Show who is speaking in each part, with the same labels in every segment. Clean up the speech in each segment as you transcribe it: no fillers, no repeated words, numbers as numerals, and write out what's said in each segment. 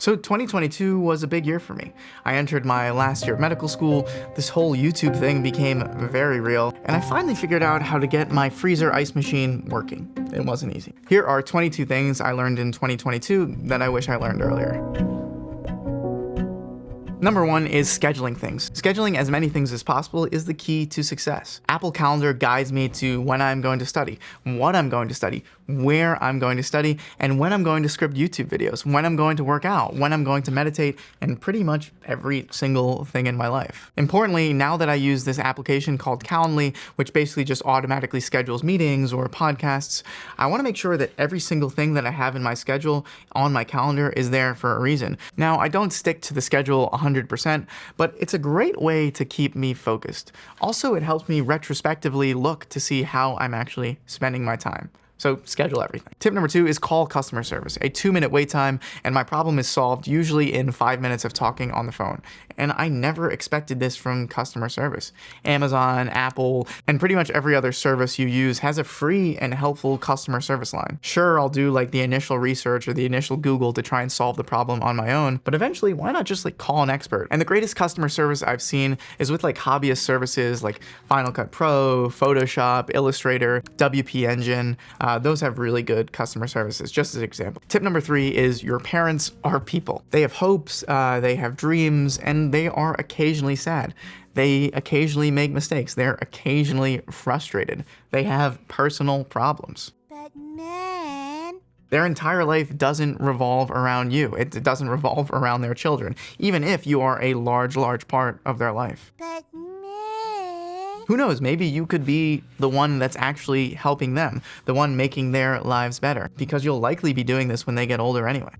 Speaker 1: So 2022 was a big year for me. I entered my last year of medical school, this whole YouTube thing became very real, and I finally figured out how to get my freezer ice machine working. It wasn't easy. Here are 22 things I learned in 2022 that I wish I learned earlier. Number 1 is scheduling things. Scheduling as many things as possible is the key to success. Apple Calendar guides me to when I'm going to study, what I'm going to study, where I'm going to study, and when I'm going to script YouTube videos, when I'm going to work out, when I'm going to meditate, and pretty much every single thing in my life. Importantly, now that I use this application called Calendly, which basically just automatically schedules meetings or podcasts, I want to make sure that every single thing that I have in my schedule on my calendar is there for a reason. Now, I don't stick to the schedule 100%, but it's a great way to keep me focused. Also, it helps me retrospectively look to see how I'm actually spending my time. So schedule everything. Tip number 2 is call customer service. A 2-minute wait time, and my problem is solved usually in 5 minutes of talking on the phone. And I never expected this from customer service. Amazon, Apple, and pretty much every other service you use has a free and helpful customer service line. Sure, I'll do like the initial research or the initial Google to try and solve the problem on my own, but eventually why not just like call an expert? And the greatest customer service I've seen is with like hobbyist services like Final Cut Pro, Photoshop, Illustrator, WP Engine. Those have really good customer services, just as an example. Tip number 3 is your parents are people. They have hopes, they have dreams, and they are occasionally sad. They occasionally make mistakes. They're occasionally frustrated. They have personal problems.
Speaker 2: But man,
Speaker 1: their entire life doesn't revolve around you. It doesn't revolve around their children, even if you are a large part of their life.
Speaker 2: but man.
Speaker 1: Who knows, maybe you could be the one that's actually helping them, the one making their lives better, because you'll likely be doing this when they get older anyway.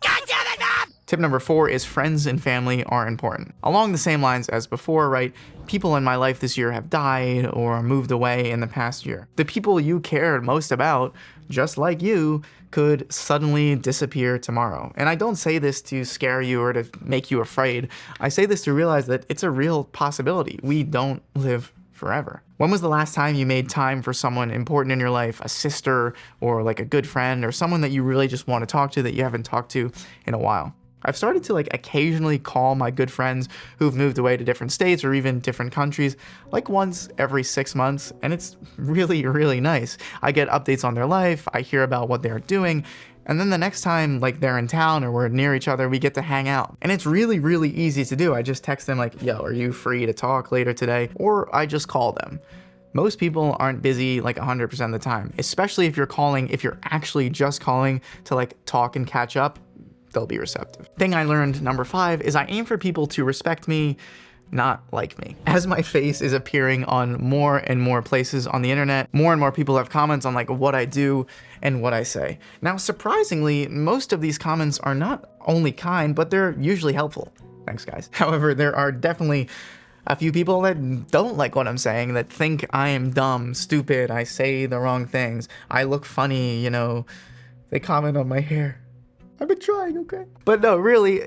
Speaker 2: God damn it, Mom!
Speaker 1: Tip number 4 is friends and family are important. Along the same lines as before, right? People in my life this year have died or moved away in the past year. The people you cared most about, just like you, could suddenly disappear tomorrow. And I don't say this to scare you or to make you afraid. I say this to realize that it's a real possibility. We don't live forever. When was the last time you made time for someone important in your life, a sister or like a good friend or someone that you really just want to talk to that you haven't talked to in a while? I've started to like occasionally call my good friends who've moved away to different states or even different countries, like once every 6 months, and it's really, really nice. I get updates on their life, I hear about what they're doing, and then the next time like they're in town or we're near each other, we get to hang out. And it's really, really easy to do. I just text them like, yo, are you free to talk later today? Or I just call them. Most people aren't busy like 100% of the time, especially if you're actually just calling to like talk and catch up. They'll be receptive. Thing I learned, number 5, is I aim for people to respect me, not like me. As my face is appearing on more and more places on the internet, more and more people have comments on like what I do and what I say. Now, surprisingly, most of these comments are not only kind, but they're usually helpful. Thanks, guys. However, there are definitely a few people that don't like what I'm saying, that think I am dumb, stupid, I say the wrong things, I look funny, you know, they comment on my hair. I've been trying, okay? But no, really,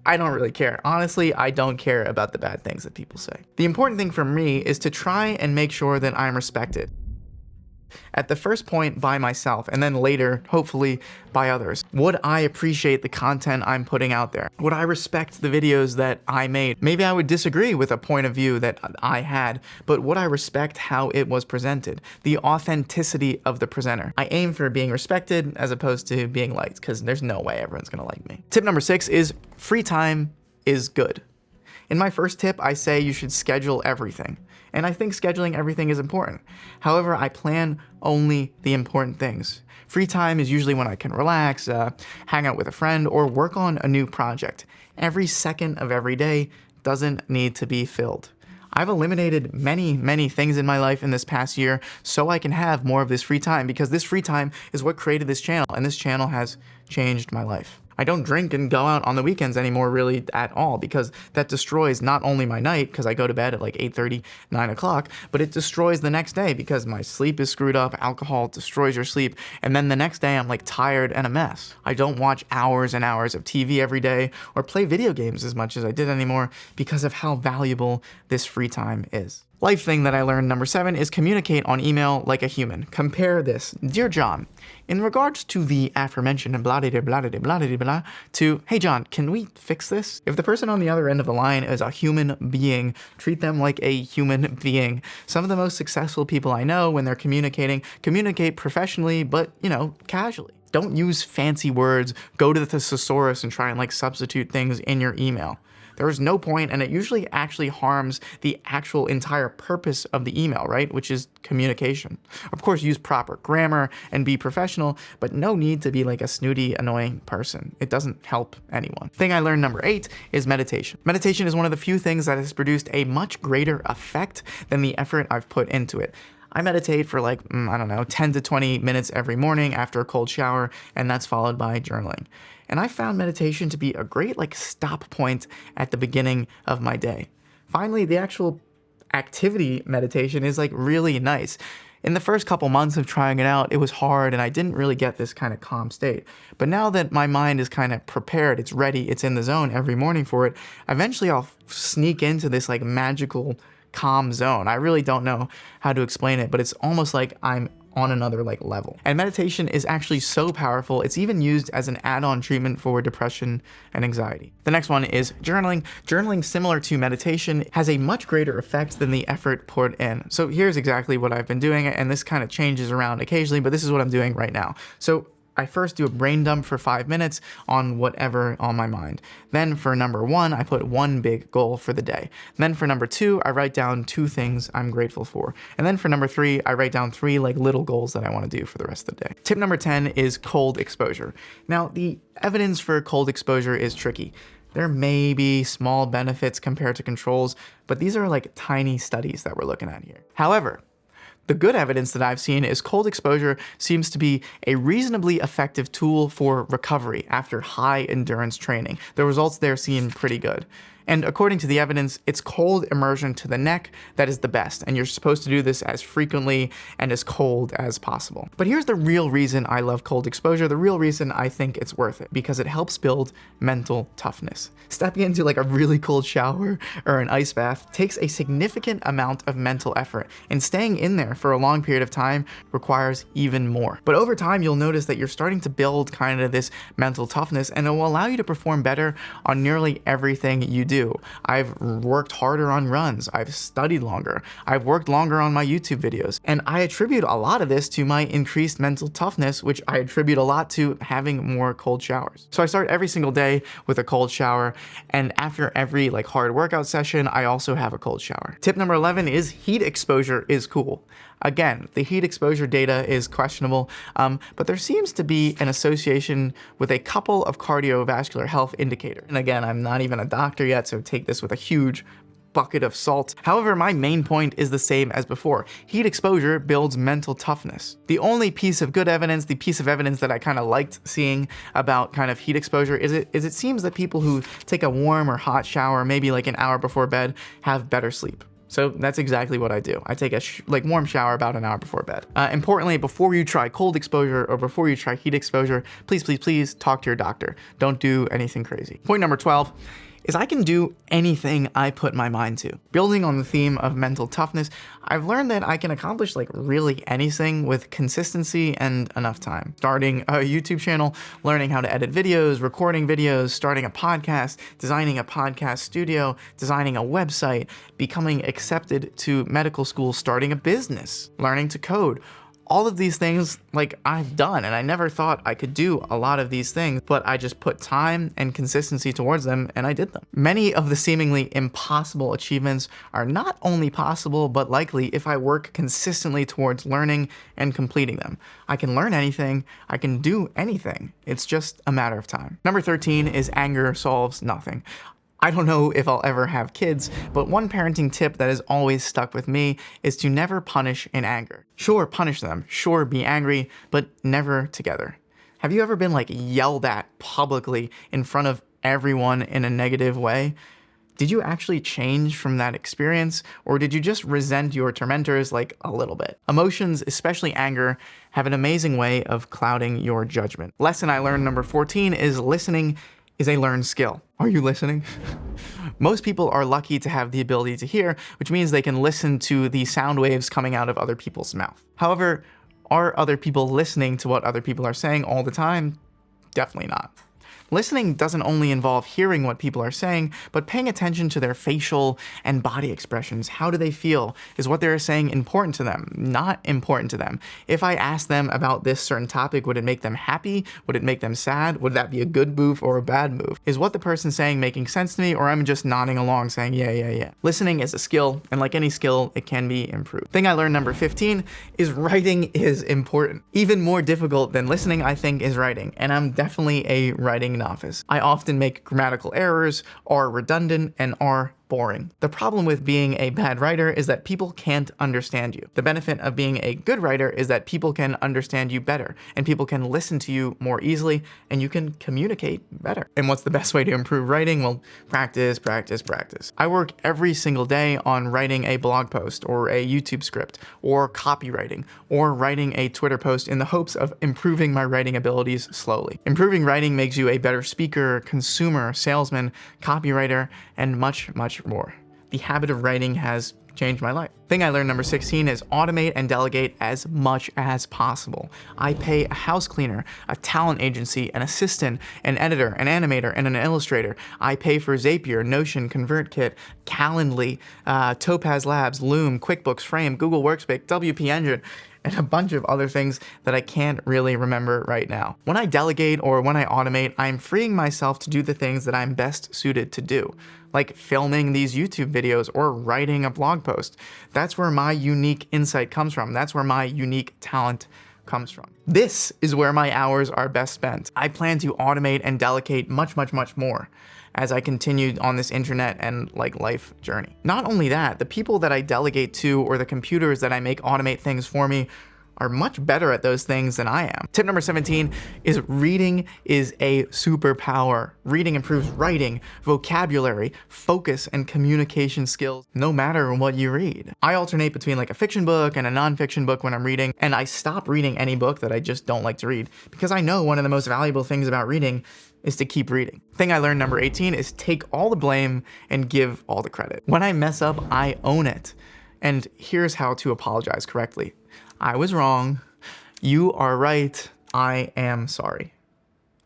Speaker 1: I don't really care. Honestly, I don't care about the bad things that people say. The important thing for me is to try and make sure that I'm respected. At the first point by myself, and then later, hopefully, by others. Would I appreciate the content I'm putting out there? Would I respect the videos that I made? Maybe I would disagree with a point of view that I had, but would I respect how it was presented? The authenticity of the presenter. I aim for being respected as opposed to being liked, because there's no way everyone's gonna like me. Tip number 6 is free time is good. In my first tip, I say you should schedule everything. And I think scheduling everything is important. However, I plan only the important things. Free time is usually when I can relax, hang out with a friend, or work on a new project. Every second of every day doesn't need to be filled. I've eliminated many things in my life in this past year so I can have more of this free time, because this free time is what created this channel, and this channel has changed my life. I don't drink and go out on the weekends anymore really at all, because that destroys not only my night, because I go to bed at like 8:30, 9 o'clock, but it destroys the next day because my sleep is screwed up. Alcohol destroys your sleep. And then the next day I'm like tired and a mess. I don't watch hours and hours of TV every day or play video games as much as I did anymore because of how valuable this free time is. Life thing that I learned, number 7, is communicate on email like a human. Compare this. Dear John, in regards to the aforementioned blah blah blah blah blah blah to, hey John, can we fix this? If the person on the other end of the line is a human being, treat them like a human being. Some of the most successful people I know, when they're communicate professionally, but, casually. Don't use fancy words, go to the thesaurus and try and substitute things in your email. There is no point, and it usually actually harms the actual entire purpose of the email, right? Which is communication. Of course, use proper grammar and be professional, but no need to be like a snooty, annoying person. It doesn't help anyone. Thing I learned, number 8, is meditation. Meditation is one of the few things that has produced a much greater effect than the effort I've put into it. I meditate for 10 to 20 minutes every morning after a cold shower, and that's followed by journaling. And I found meditation to be a great stop point at the beginning of my day. Finally, the actual activity meditation is really nice. In the first couple months of trying it out, it was hard and I didn't really get this kind of calm state. But now that my mind is kind of prepared, it's ready, it's in the zone every morning for it, eventually I'll sneak into this magical calm zone. I really don't know how to explain it, but it's almost like I'm on another level. And meditation is actually so powerful, it's even used as an add-on treatment for depression and anxiety. The next one is journaling. Journaling, similar to meditation, has a much greater effect than the effort put in. So here's exactly what I've been doing, and this kind of changes around occasionally, but this is what I'm doing right now. So I first do a brain dump for 5 minutes on whatever on my mind. Then for number 1, I put one big goal for the day. Then for number 2, I write down 2 things I'm grateful for. And then for number 3, I write down 3 little goals that I want to do for the rest of the day. Tip number 10 is cold exposure. Now, the evidence for cold exposure is tricky. There may be small benefits compared to controls, but these are tiny studies that we're looking at here. However, the good evidence that I've seen is cold exposure seems to be a reasonably effective tool for recovery after high endurance training. The results there seem pretty good. And according to the evidence, it's cold immersion to the neck that is the best, and you're supposed to do this as frequently and as cold as possible. But here's the real reason I love cold exposure, the real reason I think it's worth it, because it helps build mental toughness. Stepping into a really cold shower or an ice bath takes a significant amount of mental effort, and staying in there for a long period of time requires even more. But over time, you'll notice that you're starting to build kind of this mental toughness, and it will allow you to perform better on nearly everything you do. I've worked harder on runs, I've studied longer, I've worked longer on my YouTube videos, and I attribute a lot of this to my increased mental toughness, which I attribute a lot to having more cold showers. So I start every single day with a cold shower, and after every hard workout session, I also have a cold shower. Tip number 11 is heat exposure is cool. Again, the heat exposure data is questionable, but there seems to be an association with a couple of cardiovascular health indicators. And again, I'm not even a doctor yet, so take this with a huge bucket of salt. However, my main point is the same as before. Heat exposure builds mental toughness. The only piece of good evidence, the piece of evidence that I kind of liked seeing about kind of heat exposure is it seems that people who take a warm or hot shower, maybe an hour before bed, have better sleep. So that's exactly what I do. I take a warm shower about an hour before bed. Importantly, before you try cold exposure or before you try heat exposure, please talk to your doctor. Don't do anything crazy. Point number 12 is I can do anything I put my mind to. Building on the theme of mental toughness, I've learned that I can accomplish really anything with consistency and enough time. Starting a YouTube channel, learning how to edit videos, recording videos, starting a podcast, designing a podcast studio, designing a website, becoming accepted to medical school, starting a business, learning to code. All of these things I've done, and I never thought I could do a lot of these things, but I just put time and consistency towards them and I did them. Many of the seemingly impossible achievements are not only possible, but likely if I work consistently towards learning and completing them. I can learn anything, I can do anything. It's just a matter of time. Number 13 is anger solves nothing. I don't know if I'll ever have kids, but one parenting tip that has always stuck with me is to never punish in anger. Sure, punish them. Sure, be angry, but never together. Have you ever been yelled at publicly in front of everyone in a negative way? Did you actually change from that experience, or did you just resent your tormentors a little bit? Emotions, especially anger, have an amazing way of clouding your judgment. Lesson I learned number 14 is listening is a learned skill. Are you listening? Most people are lucky to have the ability to hear, which means they can listen to the sound waves coming out of other people's mouth. However, are other people listening to what other people are saying all the time? Definitely not. Listening doesn't only involve hearing what people are saying, but paying attention to their facial and body expressions. How do they feel? Is what they're saying important to them? Not important to them. If I ask them about this certain topic, would it make them happy? Would it make them sad? Would that be a good move or a bad move? Is what the person saying making sense to me, or I'm just nodding along saying, yeah, yeah, yeah. Listening is a skill, and like any skill, it can be improved. Thing I learned number 15 is writing is important. Even more difficult than listening, I think, is writing, and I'm definitely a writing novice. I often make grammatical errors, are redundant, and are boring. The problem with being a bad writer is that people can't understand you. The benefit of being a good writer is that people can understand you better, and people can listen to you more easily, and you can communicate better. And what's the best way to improve writing? Well, practice, practice, practice. I work every single day on writing a blog post, or a YouTube script, or copywriting, or writing a Twitter post in the hopes of improving my writing abilities slowly. Improving writing makes you a better speaker, consumer, salesman, copywriter, and much, much more. The habit of writing has changed my life. Thing I learned number 16 is automate and delegate as much as possible. I pay a house cleaner, a talent agency, an assistant, an editor, an animator, and an illustrator. I pay for Zapier, Notion, ConvertKit, Calendly, Topaz Labs, Loom, QuickBooks, Frame, Google Workspace, WP Engine, and a bunch of other things that I can't really remember right now. When I delegate or when I automate, I'm freeing myself to do the things that I'm best suited to do, like filming these YouTube videos or writing a blog post. That's where my unique insight comes from. That's where my unique talent comes from. This is where my hours are best spent. I plan to automate and delegate much, much, much more as I continued on this internet and life journey. Not only that, the people that I delegate to or the computers that I make automate things for me are much better at those things than I am. Tip number 17 is reading is a superpower. Reading improves writing, vocabulary, focus, and communication skills, no matter what you read. I alternate between a fiction book and a nonfiction book when I'm reading, and I stop reading any book that I just don't like to read, because I know one of the most valuable things about reading is to keep reading. Thing I learned number 18 is take all the blame and give all the credit. When I mess up, I own it. And here's how to apologize correctly. I was wrong. You are right. I am sorry.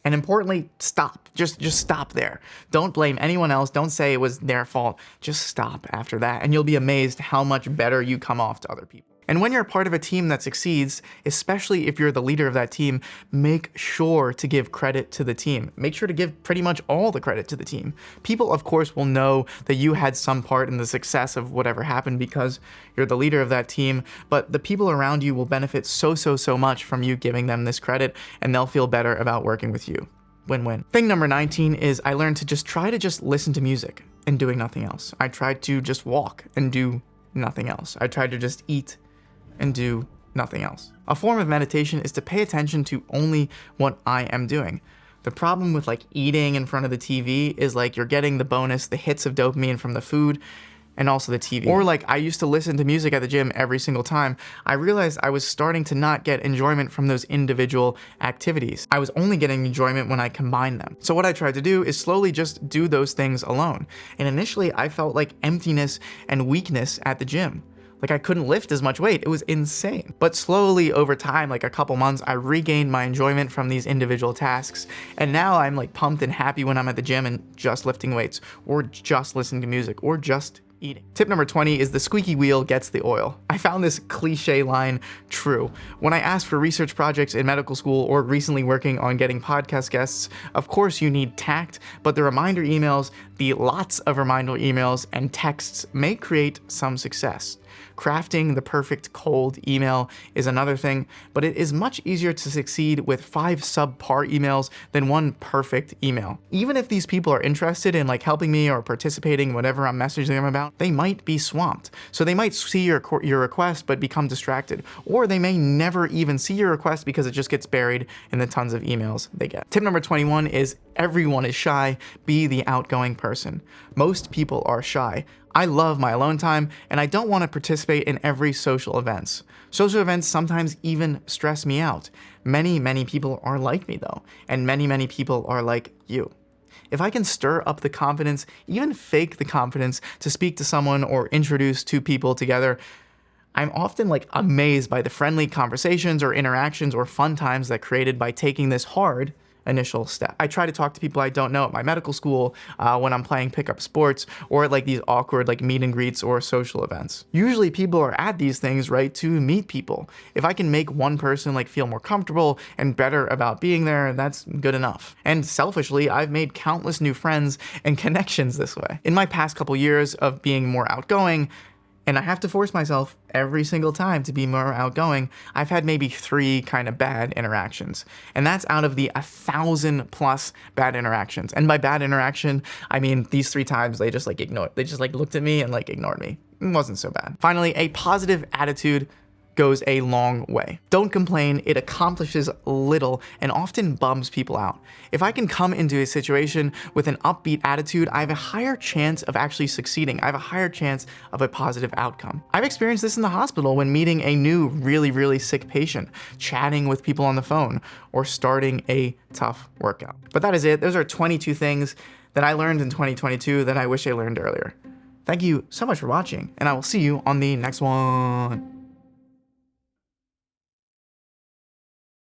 Speaker 1: And importantly, stop. Just stop there. Don't blame anyone else. Don't say it was their fault. Just stop after that, and you'll be amazed how much better you come off to other people. And when you're part of a team that succeeds, especially if you're the leader of that team, make sure to give credit to the team. Make sure to give pretty much all the credit to the team. People, of course, will know that you had some part in the success of whatever happened because you're the leader of that team, but the people around you will benefit so much from you giving them this credit, and they'll feel better about working with you. Win-win. Thing number 19 is I learned to try to listen to music and doing nothing else. I tried to just walk and do nothing else. I tried to just eat and do nothing else. A form of meditation is to pay attention to only what I am doing. The problem with eating in front of the TV is you're getting the bonus, the hits of dopamine from the food and also the TV. Or I used to listen to music at the gym every single time. I realized I was starting to not get enjoyment from those individual activities. I was only getting enjoyment when I combined them. So what I tried to do is slowly just do those things alone. And initially I felt emptiness and weakness at the gym. I couldn't lift as much weight. It was insane. But slowly over time, a couple months, I regained my enjoyment from these individual tasks. And now I'm pumped and happy when I'm at the gym and just lifting weights, or just listening to music, or just eating. Tip number 20 is the squeaky wheel gets the oil. I found this cliche line true. When I asked for research projects in medical school or recently working on getting podcast guests, of course you need tact, but the reminder emails, the lots of reminder emails and texts may create some success. Crafting the perfect cold email is another thing, but it is much easier to succeed with 5 subpar emails than 1 perfect email. Even if these people are interested in helping me or participating in whatever I'm messaging them about, they might be swamped. So they might see your request but become distracted, or they may never even see your request because it just gets buried in the tons of emails they get. Tip number 21 is everyone is shy. Be the outgoing person. Most people are shy. I love my alone time, and I don't want to participate in every social events. Social events sometimes even stress me out. Many people are like me though, and many people are like you. If I can stir up the confidence, even fake the confidence to speak to someone or introduce two people together, I'm often like amazed by the friendly conversations or interactions or fun times that created by taking this hard initial step. I try to talk to people I don't know at my medical school, when I'm playing pickup sports, or at like these awkward like meet and greets or social events. Usually people are at these things, right, to meet people. If I can make one person like feel more comfortable and better about being there, that's good enough. And selfishly, I've made countless new friends and connections this way. In my past couple years of being more outgoing, and I have to force myself every single time to be more outgoing, I've had maybe 3 kind of bad interactions. And that's out of the 1,000+ bad interactions. And by bad interaction, I mean these 3 times they just like looked at me and like ignored me. It wasn't so bad. Finally, a positive attitude goes a long way. Don't complain, it accomplishes little and often bums people out. If I can come into a situation with an upbeat attitude, I have a higher chance of actually succeeding. I have a higher chance of a positive outcome. I've experienced this in the hospital when meeting a new really sick patient, chatting with people on the phone, or starting a tough workout. But that is it. Those are 22 things that I learned in 2022 that I wish I learned earlier. Thank you so much for watching, and I will see you on the next one.